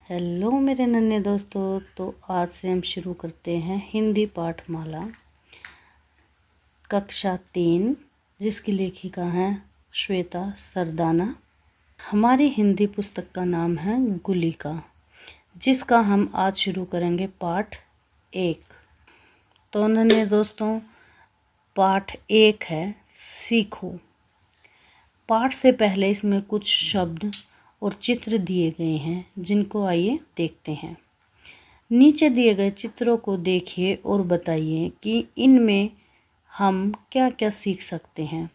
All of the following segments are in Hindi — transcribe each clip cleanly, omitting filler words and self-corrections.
हेलो मेरे नन्हे दोस्तों। तो आज से हम शुरू करते हैं हिंदी पाठमाला कक्षा 3, जिसकी लेखिका हैं श्वेता सरदाना। हमारी हिंदी पुस्तक का नाम है गुलिका, जिसका हम आज शुरू करेंगे पाठ 1। तो नन्हे दोस्तों, पाठ 1 है सीखो। पाठ से पहले इसमें कुछ शब्द और चित्र दिए गए हैं, जिनको आइए देखते हैं। नीचे दिए गए चित्रों को देखिए और बताइए कि इनमें हम क्या क्या सीख सकते हैं।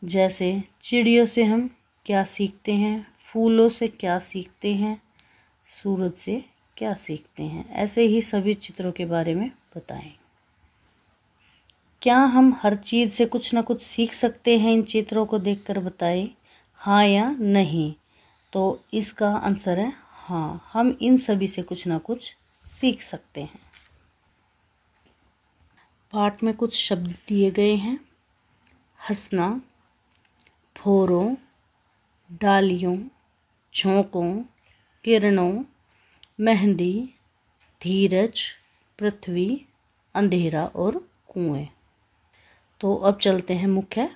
जैसे चिड़ियों से हम क्या सीखते हैं, फूलों से क्या सीखते हैं, सूरज से क्या सीखते हैं। ऐसे ही सभी चित्रों के बारे में बताएं। क्या हम हर चीज़ से कुछ ना कुछ सीख सकते हैं? इन चित्रों को देखकर बताएं हाँ या नहीं। तो इसका आंसर है हाँ, हम इन सभी से कुछ ना कुछ सीख सकते हैं। पाठ में कुछ शब्द दिए गए हैं। हंसना, भौरों, डालियों, झोंकों, किरणों, मेहंदी, धीरज, पृथ्वी, अंधेरा और कुएं। तो अब चलते हैं मुख्य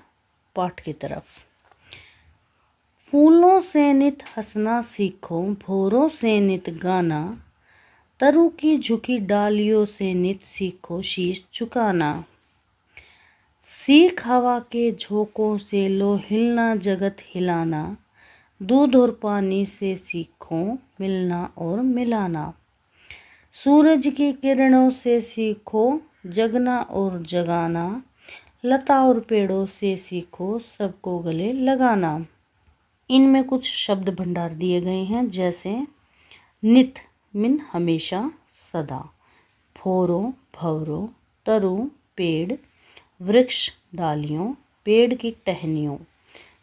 पाठ की तरफ। फूलों से नित हंसना सीखो, भौरों से नित गाना, तरु की झुकी डालियों से नित सीखो शीश झुकाना। सीख हवा के झोंकों से लो हिलना जगत हिलाना, दूध और पानी से सीखो मिलना और मिलाना। सूरज की किरणों से सीखो जगना और जगाना, लता और पेड़ों से सीखो सबको गले लगाना। इनमें कुछ शब्द भंडार दिए गए हैं, जैसे नित मिन हमेशा सदा, भौरों भंवरों, तरु पेड़, वृक्ष डालियों, पेड़ की टहनियों,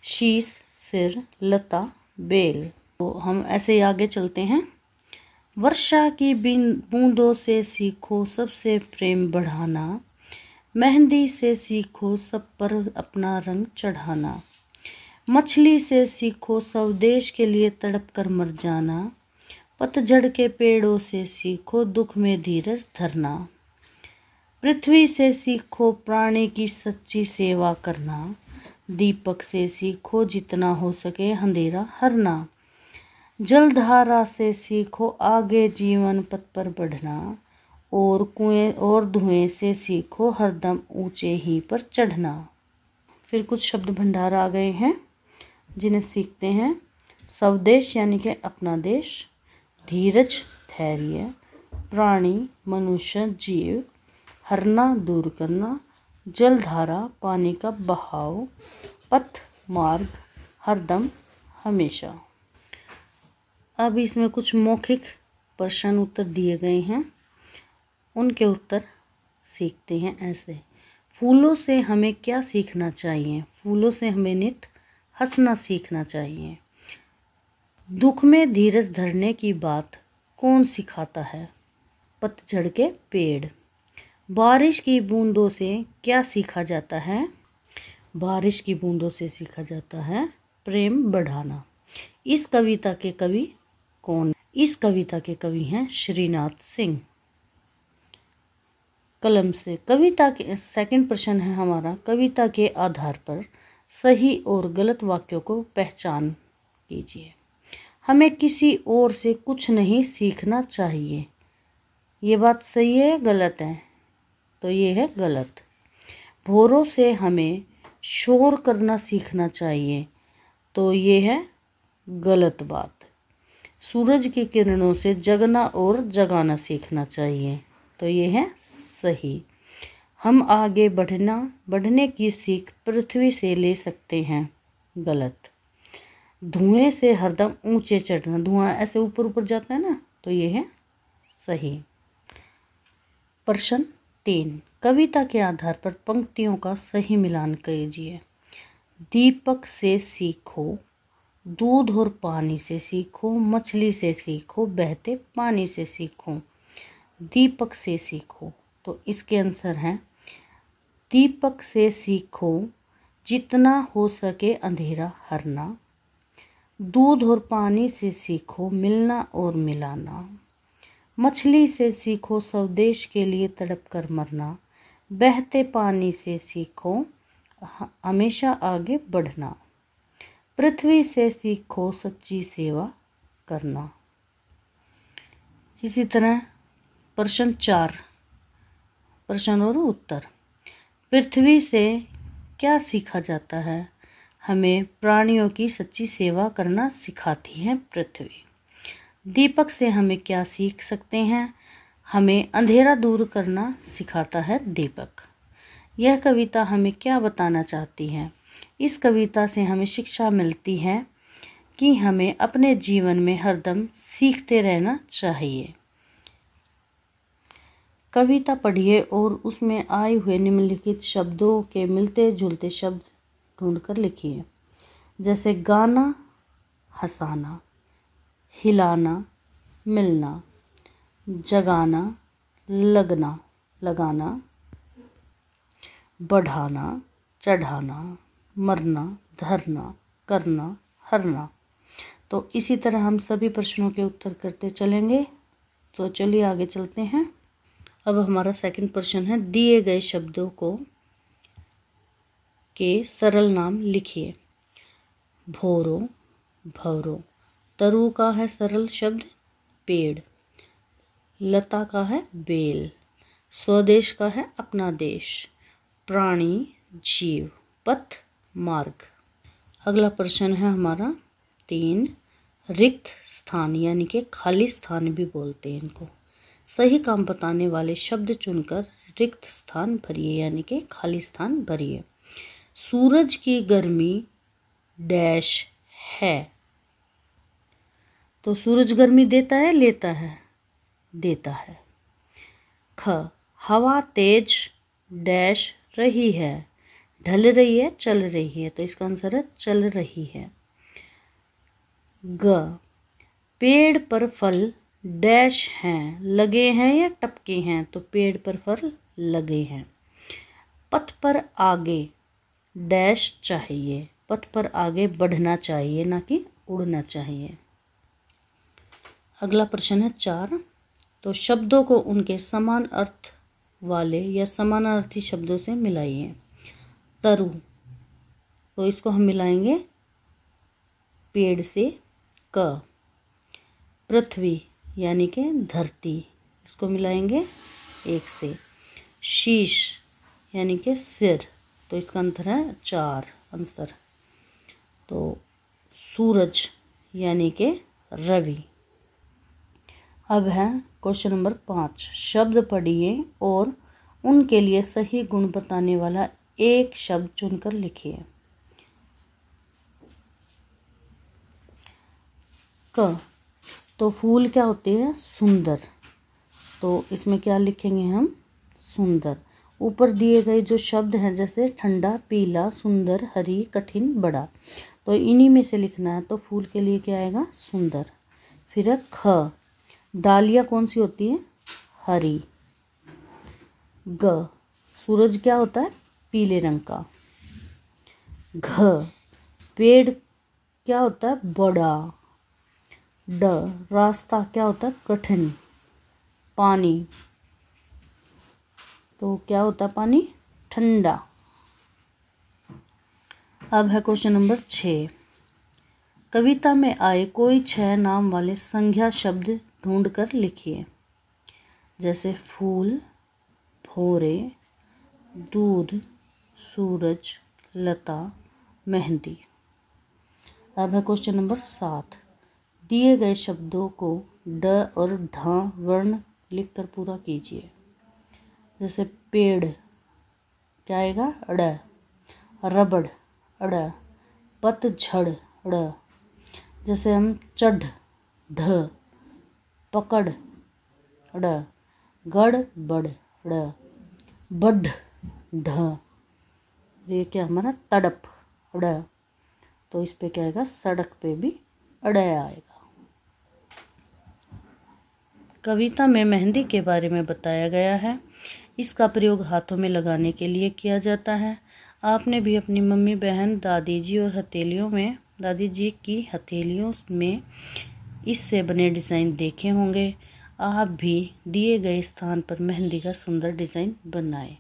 शीश सिर, लता बेल। तो हम ऐसे ही आगे चलते हैं। वर्षा की बूंदों से सीखो सबसे प्रेम बढ़ाना, मेहंदी से सीखो सब पर अपना रंग चढ़ाना। मछली से सीखो स्वदेश के लिए तड़प कर मर जाना, पतझड़ के पेड़ों से सीखो दुख में धीरज धरना। पृथ्वी से सीखो प्राणी की सच्ची सेवा करना, दीपक से सीखो जितना हो सके अंधेरा हरना। जलधारा से सीखो आगे जीवन पथ पर बढ़ना, और कुएं और धुएं से सीखो हरदम ऊंचे ही पर चढ़ना। फिर कुछ शब्द भंडार आ गए हैं, जिन्हें सीखते हैं। स्वदेश यानी कि अपना देश, धीरज धैर्य, प्राणी मनुष्य जीव, हरना दूर करना, जलधारा पानी का बहाव, पथ मार्ग, हरदम हमेशा। अब इसमें कुछ मौखिक प्रश्न उत्तर दिए गए हैं, उनके उत्तर सीखते हैं। ऐसे फूलों से हमें क्या सीखना चाहिए? फूलों से हमें नित हंसना सीखना चाहिए। दुख में धीरज धरने की बात कौन सिखाता है? पतझड़ के पेड़। बारिश की बूंदों से क्या सीखा जाता है? बारिश की बूंदों से सीखा जाता है प्रेम बढ़ाना। इस कविता के कवि कौन? इस कविता के कवि हैं श्रीनाथ सिंह। कलम से कविता के सेकंड प्रश्न है हमारा, कविता के आधार पर सही और गलत वाक्यों को पहचान कीजिए। हमें किसी और से कुछ नहीं सीखना चाहिए, ये बात सही है गलत है? तो ये है गलत। भौरों से हमें शोर करना सीखना चाहिए, तो ये है गलत बात। सूरज की किरणों से जगना और जगाना सीखना चाहिए, तो ये है सही। हम आगे बढ़ने की सीख पृथ्वी से ले सकते हैं, गलत। धुएं से हरदम ऊंचे चढ़ना, धुआं ऐसे ऊपर ऊपर जाता है ना, तो ये है सही। प्रश्न 3, कविता के आधार पर पंक्तियों का सही मिलान कीजिए। दीपक से सीखो, दूध और पानी से सीखो, मछली से सीखो, बहते पानी से सीखो। दीपक से सीखो, तो इसके आंसर हैं दीपक से सीखो जितना हो सके अंधेरा हरना, दूध और पानी से सीखो मिलना और मिलाना। मछली से सीखो स्वदेश के लिए तड़प कर मरना। बहते पानी से सीखो हमेशा आगे बढ़ना। पृथ्वी से सीखो सच्ची सेवा करना। इसी तरह प्रश्न 4, प्रश्न और उत्तर। पृथ्वी से क्या सीखा जाता है? हमें प्राणियों की सच्ची सेवा करना सिखाती है पृथ्वी। दीपक से हमें क्या सीख सकते हैं? हमें अंधेरा दूर करना सिखाता है दीपक। यह कविता हमें क्या बताना चाहती है? इस कविता से हमें शिक्षा मिलती है कि हमें अपने जीवन में हरदम सीखते रहना चाहिए। कविता पढ़िए और उसमें आए हुए निम्नलिखित शब्दों के मिलते जुलते शब्द ढूंढकर लिखिए। जैसे गाना, हंसाना, हिलाना, मिलना, जगाना, लगना, लगाना, बढ़ाना, चढ़ाना, मरना, धरना, करना, हरना। तो इसी तरह हम सभी प्रश्नों के उत्तर करते चलेंगे। तो चलिए आगे चलते हैं। अब हमारा सेकंड प्रश्न है, दिए गए शब्दों के सरल नाम लिखिए। भोरो, भौरो। तरु का है सरल शब्द पेड़। लता का है बेल। स्वदेश का है अपना देश। प्राणी जीव। पथ मार्ग। अगला प्रश्न है हमारा 3, रिक्त स्थान यानी कि खाली स्थान भी बोलते हैं इनको। सही काम बताने वाले शब्द चुनकर रिक्त स्थान भरिए यानी कि खाली स्थान भरिए। सूरज की गर्मी डैश है। तो सूरज गर्मी देता है लेता है? देता है। ख, हवा तेज डैश रही है। ढल रही है चल रही है, तो इसका आंसर है चल रही है। ग, पेड़ पर फल डैश हैं, लगे हैं या टपके हैं? तो पेड़ पर फल लगे हैं। पथ पर आगे डैश चाहिए। पथ पर आगे बढ़ना चाहिए ना कि उड़ना चाहिए। अगला प्रश्न है 4, तो शब्दों को उनके समान अर्थ वाले या समानार्थी शब्दों से मिलाइए। तरु, तो इसको हम मिलाएंगे पेड़ से। क, पृथ्वी यानी कि धरती, इसको मिलाएंगे 1 से। शीश यानी कि सिर, तो इसका आंसर है 4 आंसर। तो सूरज यानी कि रवि। अब है क्वेश्चन नंबर 5, शब्द पढ़िए और उनके लिए सही गुण बताने वाला एक शब्द चुनकर लिखिए। क, तो फूल क्या होते हैं? सुंदर। तो इसमें क्या लिखेंगे हम? सुंदर। ऊपर दिए गए जो शब्द हैं जैसे ठंडा, पीला, सुंदर, हरी, कठिन, बड़ा, तो इन्हीं में से लिखना है। तो फूल के लिए क्या आएगा? सुंदर। फिर है ख, डालियाँ कौन सी होती है? हरी। ग, सूरज क्या होता है? पीले रंग का। घ, पेड़ क्या होता है? बड़ा। ड, रास्ता क्या होता है? कठिन। पानी, तो क्या होता है पानी? ठंडा। अब है क्वेश्चन नंबर 6, कविता में आए कोई 6 नाम वाले संज्ञा शब्द ढूंढकर लिखिए। जैसे फूल, भौरे, दूध, सूरज, लता, मेहंदी। अब है क्वेश्चन नंबर 7, दिए गए शब्दों को ड और ढ वर्ण लिखकर पूरा कीजिए। जैसे पेड़ क्या आएगा? अड़। रबड़ अड़। पतझड़ अड़। जैसे हम चढ़ ढ। पकड़ अड़। गड़बड़ अड़। बढ़ ढ। ये क्या हमारा? तड़प अड़। तो इस पे क्या आएगा? सड़क पे भी अड़ आएगा। कविता में मेहंदी के बारे में बताया गया है। इसका प्रयोग हाथों में लगाने के लिए किया जाता है। आपने भी अपनी मम्मी, बहन, दादी जी और हथेलियों में दादी जी की हथेलियों में इससे बने डिज़ाइन देखे होंगे। आप भी दिए गए स्थान पर मेहंदी का सुंदर डिज़ाइन बनाएं।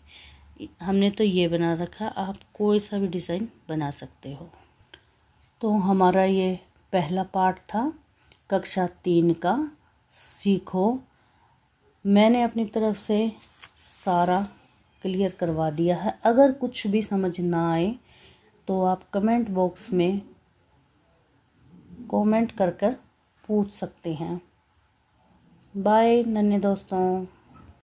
हमने तो ये बना रखा, आप कोई सा भी डिज़ाइन बना सकते हो। तो हमारा ये पहला पार्ट था कक्षा 3 का सीखो। मैंने अपनी तरफ से सारा क्लियर करवा दिया है। अगर कुछ भी समझ ना आए तो आप कमेंट बॉक्स में कमेंट कर पूछ सकते हैं। बाय नन्हे दोस्तों।